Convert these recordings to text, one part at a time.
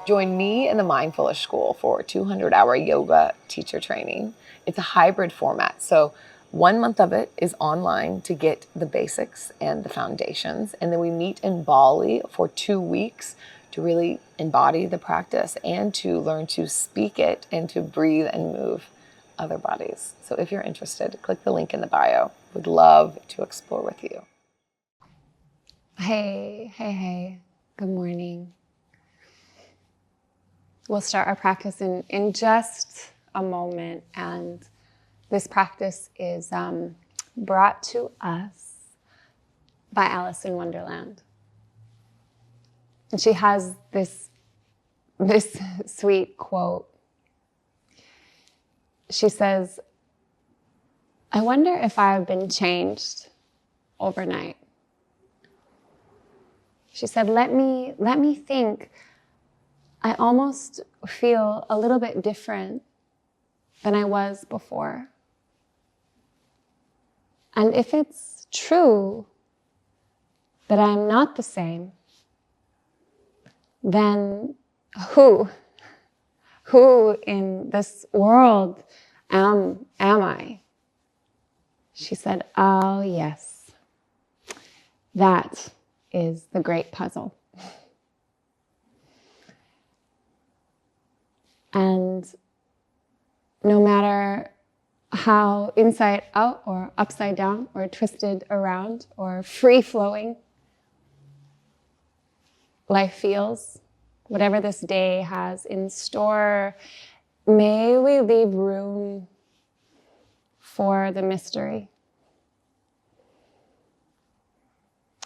Join me in the Mindfulish School for 200-hour yoga teacher training. It's a hybrid format, so 1 month of it is online to get the basics and the foundations, and then we meet in Bali for 2 weeks to really embody the practice and to learn to speak it and to breathe and move other bodies. So if you're interested, click the link in the bio. Would love to explore with you. Hey. Good morning. We'll start our practice in just a moment, and this practice is brought to us by Alice in Wonderland. And she has this sweet quote. She says, "I wonder if I've been changed overnight." She said, let me think. I almost feel a little bit different than I was before. And if it's true that I'm not the same, then who in this world am I? She said, oh yes, that is the great puzzle. And no matter how inside out or upside down or twisted around or free-flowing life feels, whatever this day has in store, may we leave room for the mystery.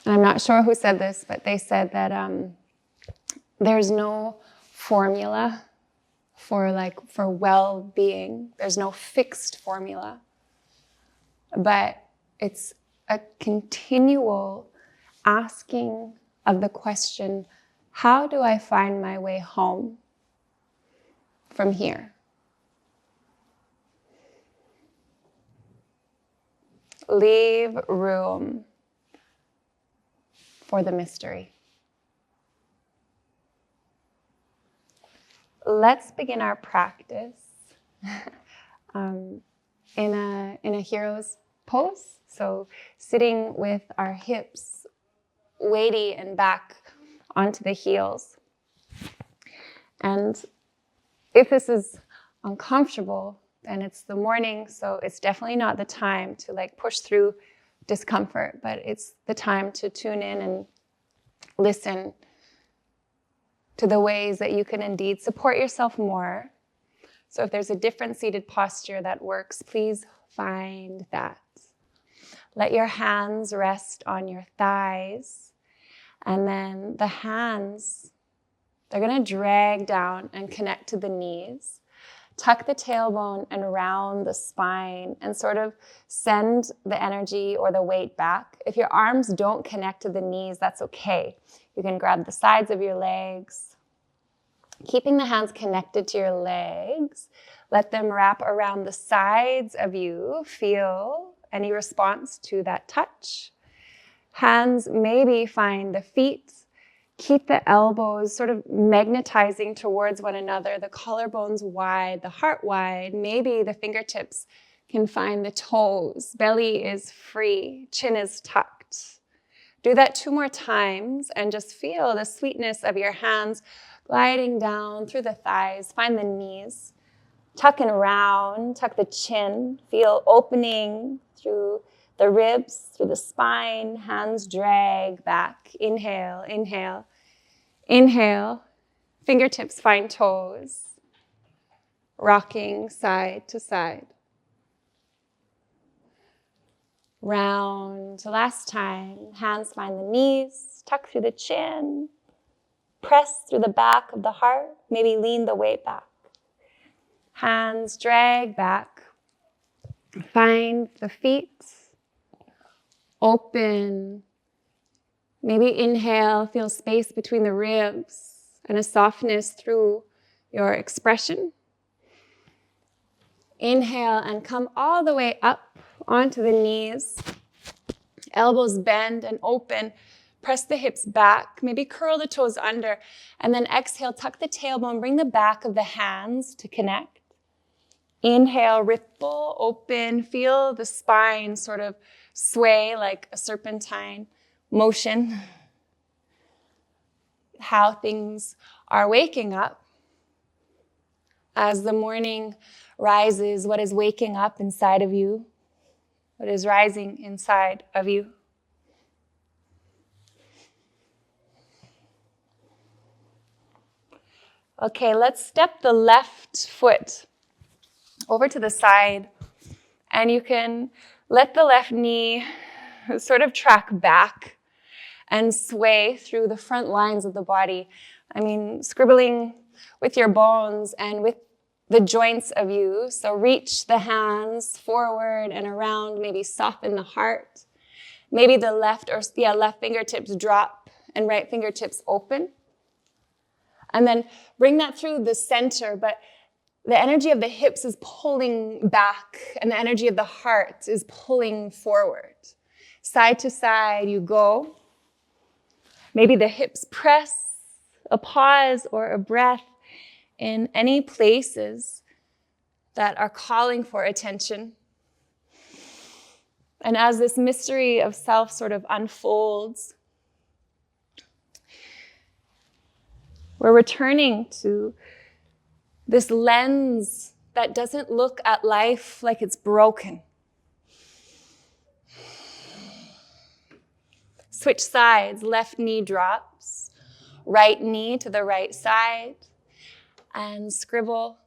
And I'm not sure who said this, but they said that there's no formula for well-being. There's no fixed formula, but it's a continual asking of the question, how do I find my way home from here? Leave room for the mystery. Let's begin our practice in a hero's pose. So sitting with our hips weighty and back onto the heels. And if this is uncomfortable, then it's the morning, so it's definitely not the time to push through discomfort, but it's the time to tune in and listen to the ways that you can indeed support yourself more. So if there's a different seated posture that works, please find that. Let your hands rest on your thighs, and then the hands, they're going to drag down and connect to the knees. Tuck the tailbone and round the spine and sort of send the energy or the weight back. If your arms don't connect to the knees, that's okay. You can grab the sides of your legs. Keeping the hands connected to your legs, let them wrap around the sides of you. Feel any response to that touch. Hands maybe find the feet. Keep the elbows sort of magnetizing towards one another, the collarbones wide, the heart wide. Maybe the fingertips can find the toes. Belly is free, chin is tucked. Do that 2 more times and just feel the sweetness of your hands gliding down through the thighs. Find the knees. Tuck and round, tuck the chin. Feel opening through the ribs, through the spine. Hands drag back. Inhale, inhale. Inhale. Fingertips find toes. Rocking side to side. Round. Last time. Hands find the knees. Tuck through the chin. Press through the back of the heart. Maybe lean the weight back. Hands drag back. Find the feet. Open. Maybe inhale, feel space between the ribs and a softness through your expression. Inhale and come all the way up onto the knees. Elbows bend and open. Press the hips back, maybe curl the toes under, and then exhale, tuck the tailbone, bring the back of the hands to connect. Inhale, ripple, open, feel the spine sort of sway like a serpentine motion. How things are waking up. As the morning rises, what is waking up inside of you? What is rising inside of you? Okay, let's step the left foot over to the side, and you can let the left knee sort of track back and sway through the front lines of the body. I mean, scribbling with your bones and with the joints of you. So reach the hands forward and around, maybe soften the heart. Maybe the left fingertips drop and right fingertips open. And then bring that through the center, but the energy of the hips is pulling back and the energy of the heart is pulling forward. Side to side you go. Maybe the hips press, a pause or a breath in any places that are calling for attention. And as this mystery of self sort of unfolds, we're returning to this lens that doesn't look at life like it's broken. Switch sides, left knee drops, right knee to the right side, and scribble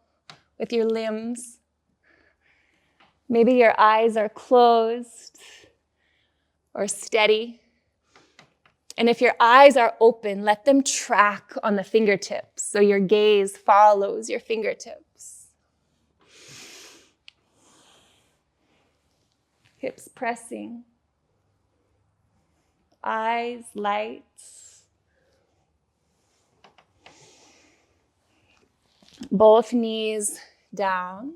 with your limbs. Maybe your eyes are closed or steady. And if your eyes are open, let them track on the fingertips so your gaze follows your fingertips. Hips pressing. Eyes light. Both knees down.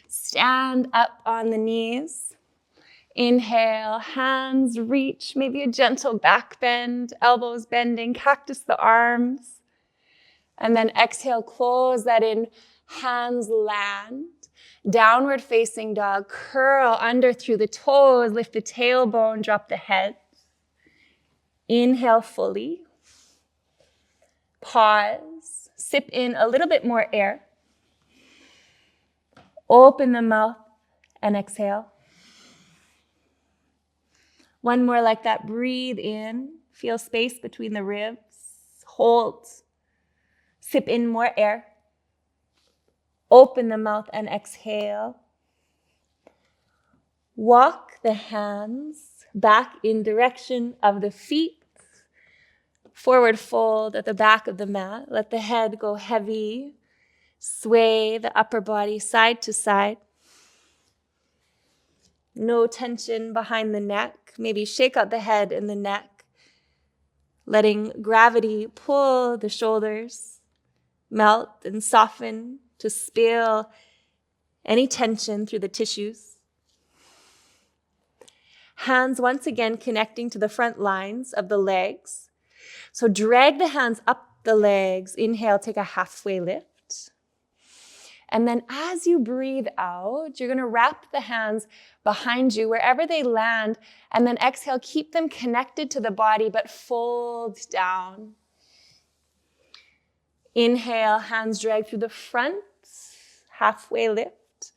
Stand up on the knees. Inhale, hands reach, maybe a gentle back bend, elbows bending, cactus the arms. And then exhale, close that in, hands land. Downward facing dog, curl under through the toes, lift the tailbone, drop the head. Inhale fully. Pause, sip in a little bit more air. Open the mouth and exhale. One more like that. Breathe in. Feel space between the ribs. Hold. Sip in more air. Open the mouth and exhale. Walk the hands back in direction of the feet. Forward fold at the back of the mat. Let the head go heavy. Sway the upper body side to side. No tension behind the neck. Maybe shake out the head and the neck. Letting gravity pull the shoulders, melt and soften to spill any tension through the tissues. Hands once again connecting to the front lines of the legs. So drag the hands up the legs. Inhale, take a halfway lift. And then as you breathe out, you're going to wrap the hands behind you wherever they land. And then exhale, keep them connected to the body, but fold down. Inhale, hands drag through the front, halfway lift.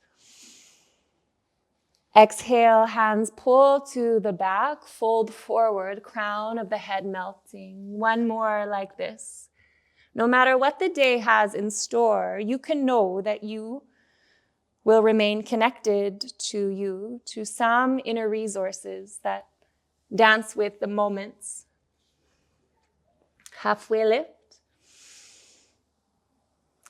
Exhale, hands pull to the back, fold forward, crown of the head melting. One more like this. No matter what the day has in store, you can know that you will remain connected to you, to some inner resources that dance with the moments. Halfway lift.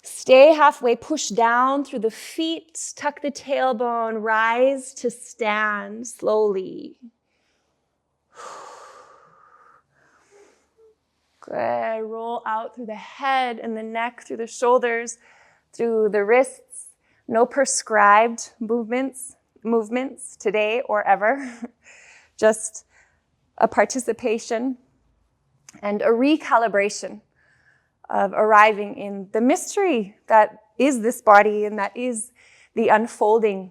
Stay halfway, push down through the feet, tuck the tailbone, rise to stand slowly. Good. Roll out through the head and the neck, through the shoulders, through the wrists. No prescribed movements today or ever. Just a participation and a recalibration of arriving in the mystery that is this body and that is the unfolding.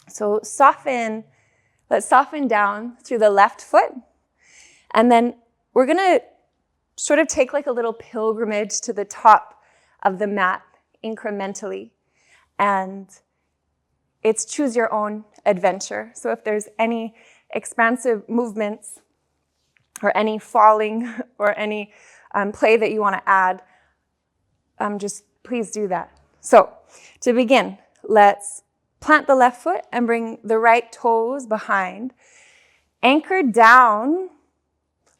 So let's soften down through the left foot. And then we're going to sort of take like a little pilgrimage to the top of the mat incrementally. And it's choose your own adventure. So if there's any expansive movements or any falling or any play that you want to add, just please do that. So to begin, let's plant the left foot and bring the right toes behind. Anchor down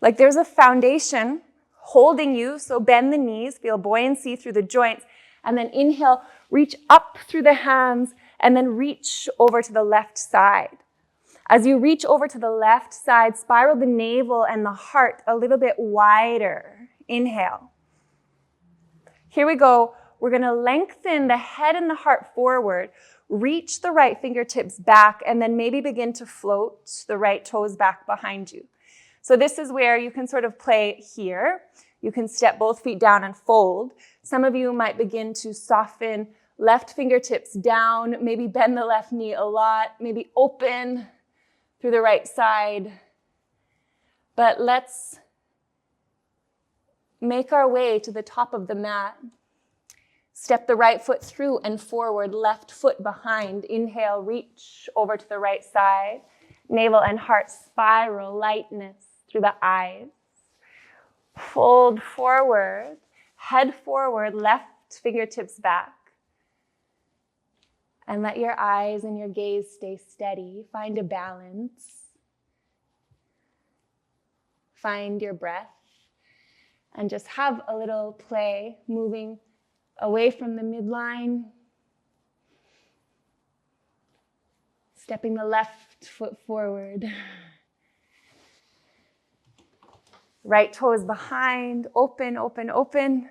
like there's a foundation holding you. So bend the knees, feel buoyancy through the joints, and then inhale, reach up through the hands, and then reach over to the left side. As you reach over to the left side, spiral the navel and the heart a little bit wider. Inhale. Here we go. We're going to lengthen the head and the heart forward. Reach the right fingertips back, and then maybe begin to float the right toes back behind you. So this is where you can sort of play here. You can step both feet down and fold. Some of you might begin to soften left fingertips down, maybe bend the left knee a lot, maybe open through the right side. But let's make our way to the top of the mat. Step the right foot through and forward, left foot behind. Inhale, reach over to the right side. Navel and heart spiral, lightness through the eyes. Fold forward, head forward, left fingertips back. And let your eyes and your gaze stay steady. Find a balance. Find your breath. And just have a little play, moving away from the midline. Stepping the left foot forward. Right toes behind, open, open, open.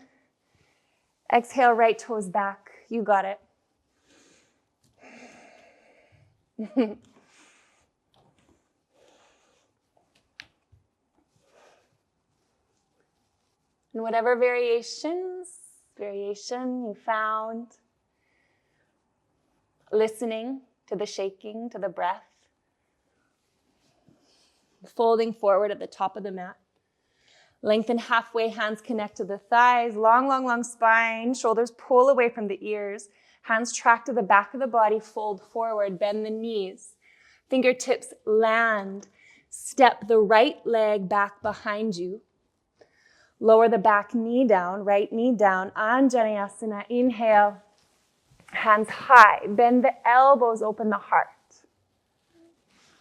Exhale, right toes back. You got it. And whatever variation you found, listening to the shaking, to the breath, folding forward at the top of the mat. Lengthen halfway, hands connect to the thighs, long, long, long spine, shoulders pull away from the ears, hands track to the back of the body, fold forward, bend the knees, fingertips land, step the right leg back behind you, lower the back knee down, right knee down, Anjaneyasana, inhale, hands high, bend the elbows, open the heart.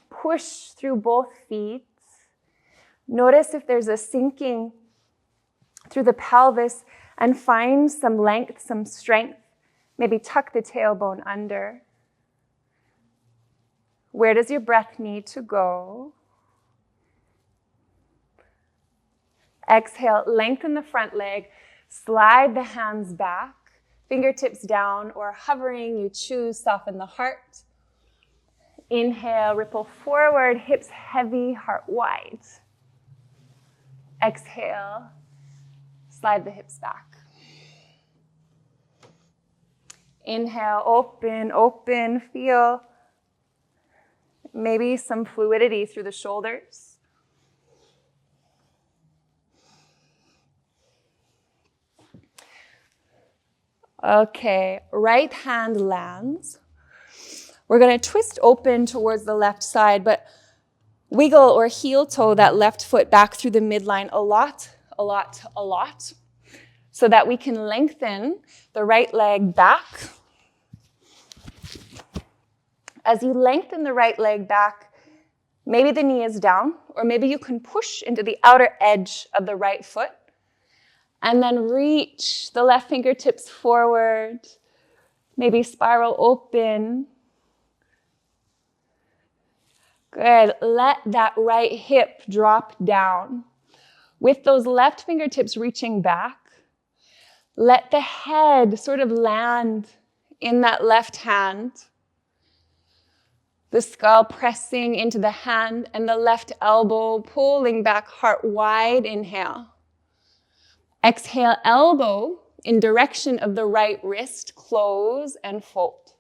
Push through both feet. Notice if there's a sinking through the pelvis and find some length, some strength. Maybe tuck the tailbone under. Where does your breath need to go? Exhale, lengthen the front leg, slide the hands back, fingertips down or hovering, you choose, soften the heart. Inhale, ripple forward, hips heavy, heart wide. Exhale, slide the hips back. Inhale, open, open, feel maybe some fluidity through the shoulders. Okay, right hand lands. We're going to twist open towards the left side, but wiggle or heel toe that left foot back through the midline a lot, so that we can lengthen the right leg back. As you lengthen the right leg back, maybe the knee is down, or maybe you can push into the outer edge of the right foot, and then reach the left fingertips forward, maybe spiral open. Good. Let that right hip drop down. With those left fingertips reaching back, let the head sort of land in that left hand. The skull pressing into the hand and the left elbow, pulling back, heart wide. Inhale. Exhale, elbow in direction of the right wrist, close and fold.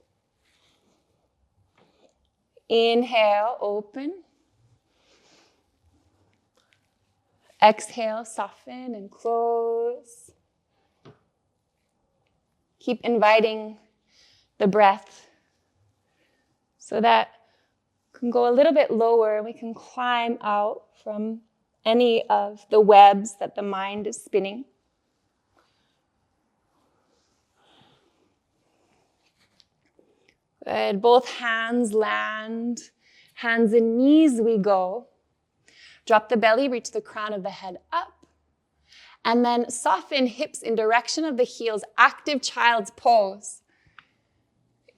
Inhale, open. Exhale, soften and close. Keep inviting the breath so that we can go a little bit lower. We can climb out from any of the webs that the mind is spinning. Good. Both hands land. Hands and knees we go. Drop the belly, reach the crown of the head up. And then soften hips in direction of the heels, active child's pose.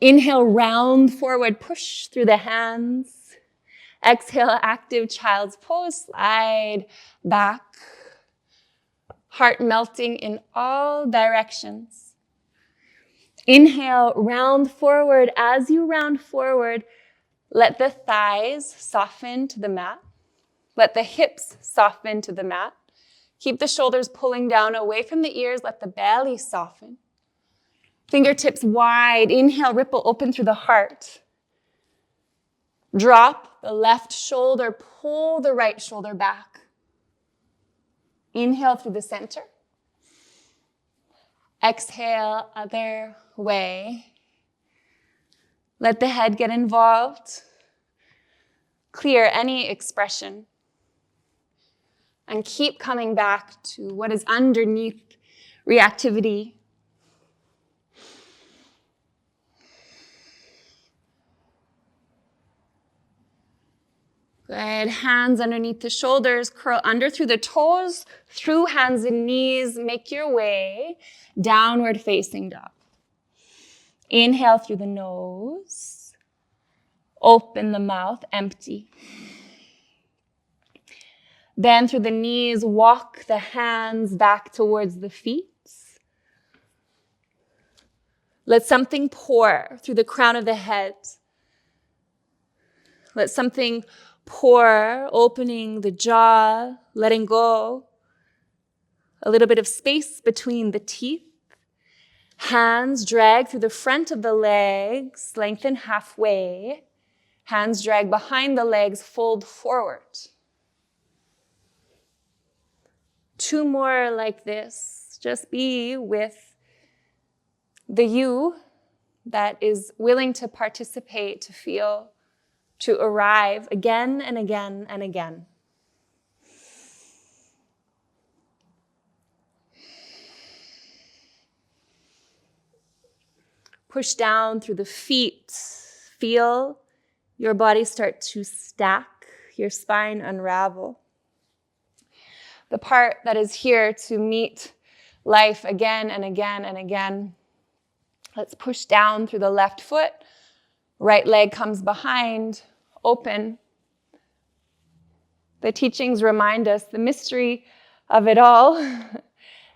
Inhale, round forward, push through the hands. Exhale, active child's pose, slide back. Heart melting in all directions. Inhale, round forward. As you round forward, let the thighs soften to the mat. Let the hips soften to the mat. Keep the shoulders pulling down away from the ears. Let the belly soften. Fingertips wide. Inhale, ripple open through the heart. Drop the left shoulder. Pull the right shoulder back. Inhale through the center. Exhale, other way. Let the head get involved. Clear any expression. And keep coming back to what is underneath reactivity. Good. Hands underneath the shoulders. Curl under through the toes, through hands and knees. Make your way downward facing dog. Inhale through the nose. Open the mouth, empty. Then through the knees, walk the hands back towards the feet. Let something pour through the crown of the head. Let something pour, opening the jaw, letting go. A little bit of space between the teeth. Hands drag through the front of the legs, lengthen halfway. Hands drag behind the legs, fold forward. 2 more like this. Just be with the you that is willing to participate, to feel, to arrive again and again and again. Push down through the feet. Feel your body start to stack, your spine unravel. The part that is here to meet life again and again and again. Let's push down through the left foot. Right leg comes behind, open. The teachings remind us the mystery of it all.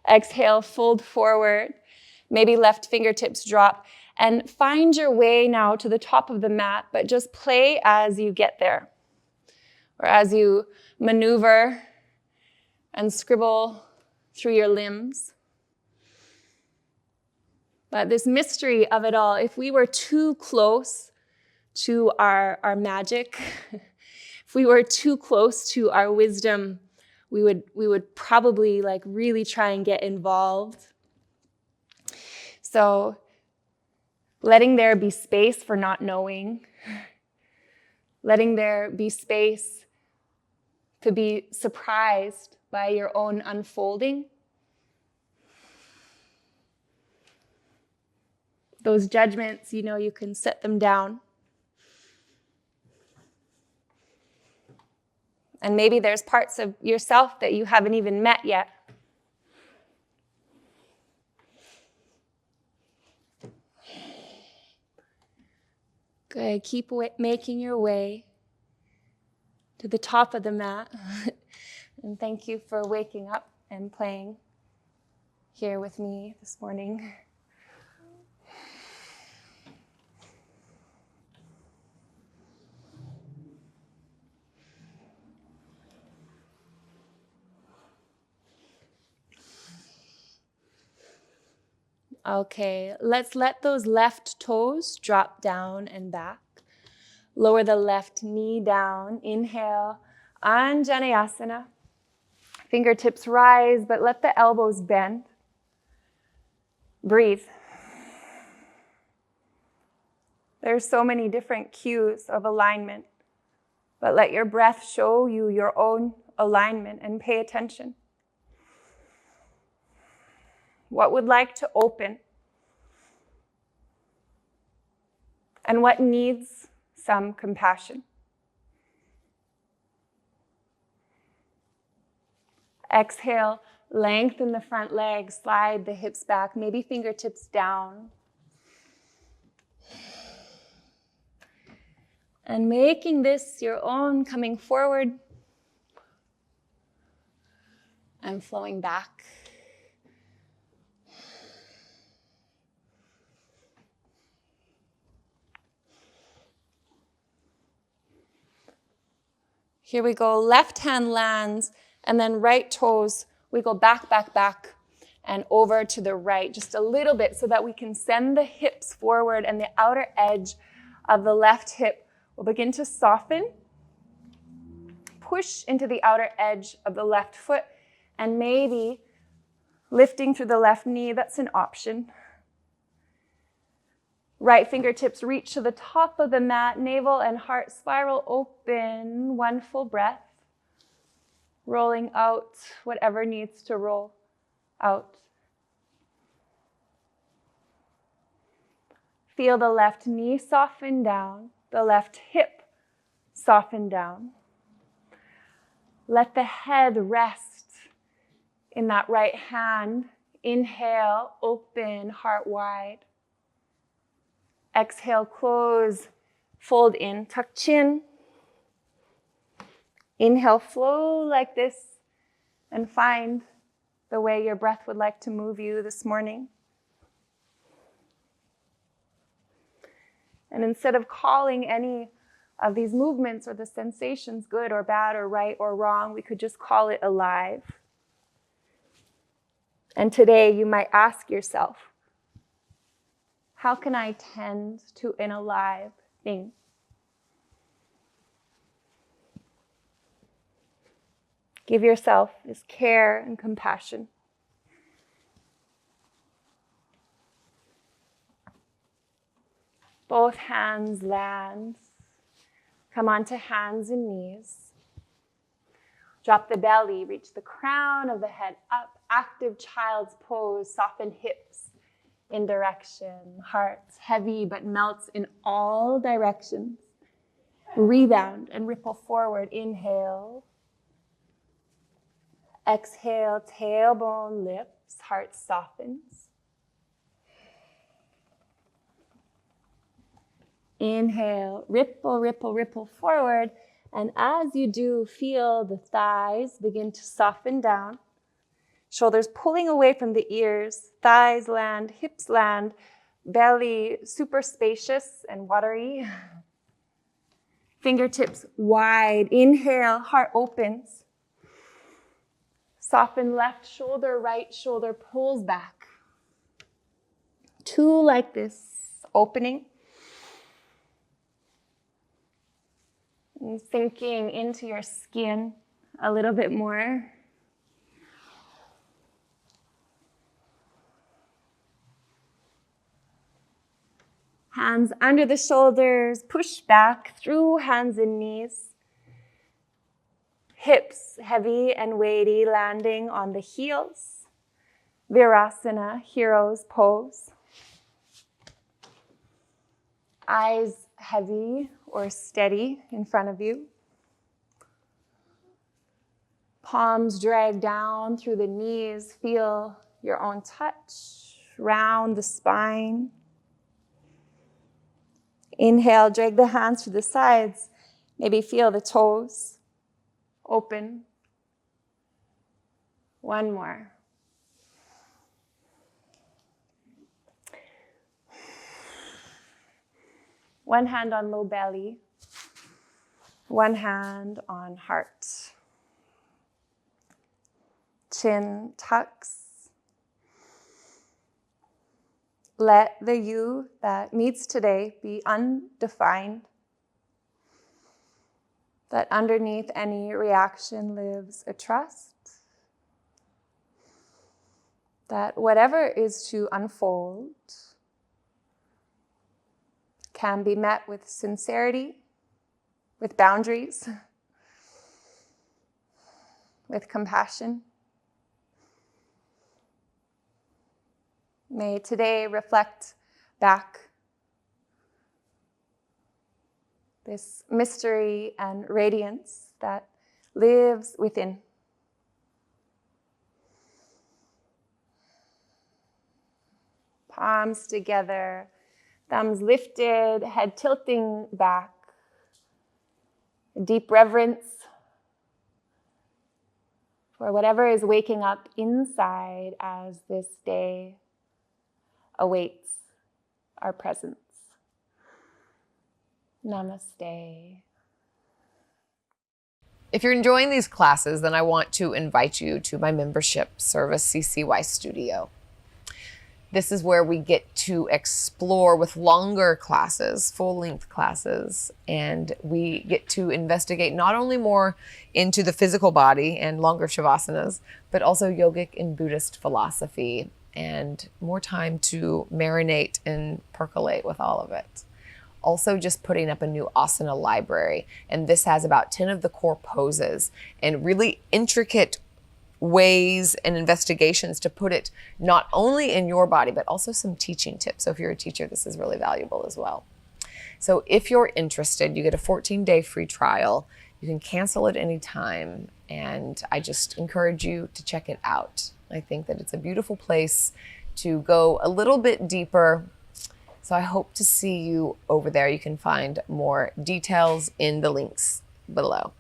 Exhale, fold forward. Maybe left fingertips drop. And find your way now to the top of the mat, but just play as you get there. Or as you maneuver and scribble through your limbs. But this mystery of it all, if we were too close to our magic, if we were too close to our wisdom, we would probably really try and get involved. So letting there be space for not knowing, letting there be space to be surprised by your own unfolding. Those judgments, you can set them down. And maybe there's parts of yourself that you haven't even met yet. Good. Keep making your way to the top of the mat. And thank you for waking up and playing here with me this morning. Okay, let's let those left toes drop down and back. Lower the left knee down. Inhale, Anjaneyasana. Fingertips rise, but let the elbows bend. Breathe. There's so many different cues of alignment, but let your breath show you your own alignment and pay attention. What would like to open? And what needs some compassion? Exhale, lengthen the front leg, slide the hips back, maybe fingertips down. And making this your own, coming forward and flowing back. Here we go, left hand lands, and then right toes, we go back, back, back, and over to the right, just a little bit so that we can send the hips forward and the outer edge of the left hip will begin to soften. Push into the outer edge of the left foot, and maybe lifting through the left knee, that's an option. Right fingertips reach to the top of the mat, navel and heart spiral open, one full breath. Rolling out whatever needs to roll out. Feel the left knee soften down, the left hip soften down. Let the head rest in that right hand. Inhale, open, heart wide. Exhale, close, fold in, tuck chin. Inhale, flow like this, and find the way your breath would like to move you this morning. And instead of calling any of these movements or the sensations good or bad or right or wrong, we could just call it alive. And today you might ask yourself, how can I tend to an alive thing? Give yourself this care and compassion. Both hands land. Come onto hands and knees. Drop the belly, reach the crown of the head up. Active child's pose, soften hips in direction. Heart heavy but melts in all directions. Rebound and ripple forward. Inhale. Exhale, tailbone lifts, heart softens. Inhale, ripple, ripple, ripple forward. And as you do, feel the thighs begin to soften down. Shoulders pulling away from the ears. Thighs land, hips land. Belly super spacious and watery. Fingertips wide. Inhale, heart opens. Soften left shoulder, right shoulder pulls back. Two like this, opening. And sinking into your skin a little bit more. Hands under the shoulders, push back through hands and knees. Hips heavy and weighty, landing on the heels. Virasana, hero's pose. Eyes heavy or steady in front of you. Palms drag down through the knees. Feel your own touch. Round the spine. Inhale, drag the hands to the sides. Maybe feel the toes open. One more. One hand on low belly. One hand on heart. Chin tucks. let the you that meets today be undefined, that underneath any reaction lives a trust, that whatever is to unfold can be met with sincerity, with boundaries, with compassion. May today reflect back this mystery and radiance that lives within. Palms together, thumbs lifted, head tilting back. Deep reverence for whatever is waking up inside as this day awaits our presence. Namaste. If you're enjoying these classes, then I want to invite you to my membership service, CCY Studio. This is where we get to explore with longer classes, full-length classes, and we get to investigate not only more into the physical body and longer shavasanas, but also yogic and Buddhist philosophy, and more time to marinate and percolate with all of it. Also just putting up a new asana library, and this has about 10 of the core poses and really intricate ways and investigations to put it not only in your body, but also some teaching tips. So if you're a teacher, this is really valuable as well. So if you're interested, you get a 14-day free trial. You can cancel at any time, and I just encourage you to check it out. I think that it's a beautiful place to go a little bit deeper. So I hope to see you over there. You can find more details in the links below.